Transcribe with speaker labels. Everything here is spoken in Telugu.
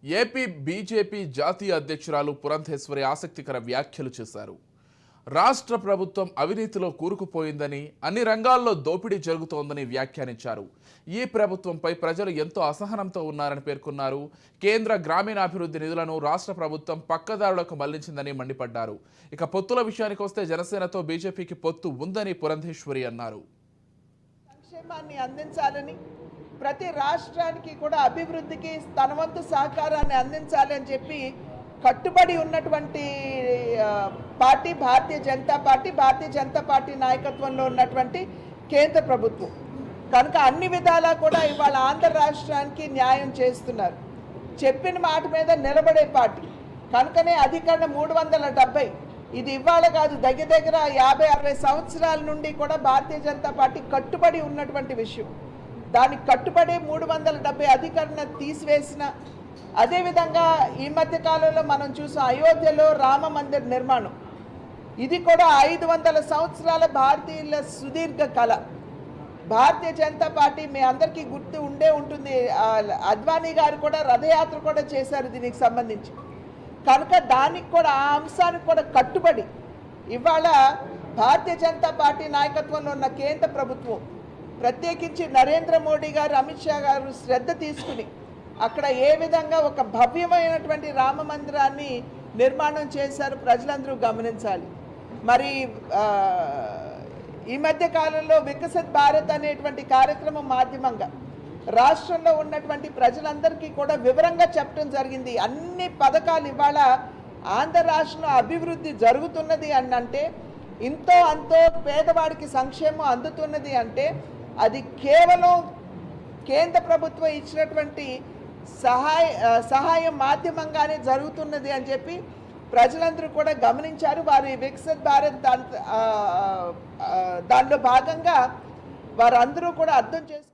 Speaker 1: ఏపీ బీజేపీ జాతీయ అధ్యక్షురాలు పురంధేశ్వరి ఆసక్తికర వ్యాఖ్యలు చేశారు. రాష్ట్ర ప్రభుత్వం అవినీతిలో కూరుకుపోయిందని, అన్ని రంగాల్లో దోపిడీ జరుగుతోందని వ్యాఖ్యానించారు. ఈ ప్రభుత్వంపై ప్రజలు ఎంతో అసహనంతో ఉన్నారని పేర్కొన్నారు. కేంద్ర గ్రామీణాభివృద్ధి నిధులను రాష్ట్ర ప్రభుత్వం పక్కదారులకు మళ్లించిందని మండిపడ్డారు. ఇక పొత్తుల విషయానికి వస్తే జనసేనతో బీజేపీకి పొత్తు ఉందని పురంధేశ్వరి అన్నారు.
Speaker 2: సంక్షేమాన్ని అందించాలని, ప్రతి రాష్ట్రానికి కూడా అభివృద్ధికి తన వంతు సహకారాన్ని అందించాలి అని చెప్పి కట్టుబడి ఉన్నటువంటి పార్టీ భారతీయ జనతా పార్టీ నాయకత్వంలో ఉన్నటువంటి కేంద్ర ప్రభుత్వం కనుక అన్ని విధాలా కూడా ఇవాళ ఆంధ్ర రాష్ట్రానికి న్యాయం చేస్తున్నారు. చెప్పిన మాట మీద నిలబడే పార్టీ కనుకనే అధికరణ 370 ఇది ఇవాళ కాదు, దగ్గర 50-60 సంవత్సరాల నుండి కూడా భారతీయ జనతా పార్టీ కట్టుబడి ఉన్నటువంటి విషయం. దానికి కట్టుబడి 370 అధికరణ తీసివేసిన, అదేవిధంగా ఈ మధ్య కాలంలో మనం చూసాం అయోధ్యలో రామ మందిర్ నిర్మాణం. ఇది కూడా 500 సంవత్సరాల భారతీయుల సుదీర్ఘ కళ. భారతీయ జనతా పార్టీ మీ అందరికీ గుర్తు ఉండే ఉంటుంది, అద్వానీ గారు కూడా రథయాత్ర కూడా చేశారు దీనికి సంబంధించి. కనుక దానికి కూడా ఆ అంశానికి కూడా కట్టుబడి ఇవాళ భారతీయ జనతా పార్టీ నాయకత్వంలో ఉన్న కేంద్ర ప్రభుత్వం, ప్రత్యేకించి నరేంద్ర మోడీ గారు, అమిత్ షా గారు శ్రద్ధ తీసుకుని అక్కడ ఏ విధంగా ఒక భవ్యమైనటువంటి రామ మందిరాన్ని నిర్మాణం చేశారు ప్రజలందరూ గమనించాలి. మరి ఈ మధ్య కాలంలో వికసిత్ భారత్ అనేటువంటి కార్యక్రమం మాధ్యమంగా రాష్ట్రంలో ఉన్నటువంటి ప్రజలందరికీ కూడా వివరంగా చెప్పడం జరిగింది. అన్ని పథకాలు ఇవాళ ఆంధ్ర రాష్ట్రంలో అభివృద్ధి జరుగుతున్నది అని అంటే, ఇంతో అంతో పేదవాడికి సంక్షేమం అందుతున్నది అంటే అది కేవలం కేంద్ర ప్రభుత్వం ఇచ్చినటువంటి సహాయం మాధ్యమంగానే జరుగుతున్నది అని చెప్పి ప్రజలందరూ కూడా గమనించారు. వారి వికసిత్ భారత్ దానిలో భాగంగా వారందరూ కూడా అర్థం చేసుకున్నారు.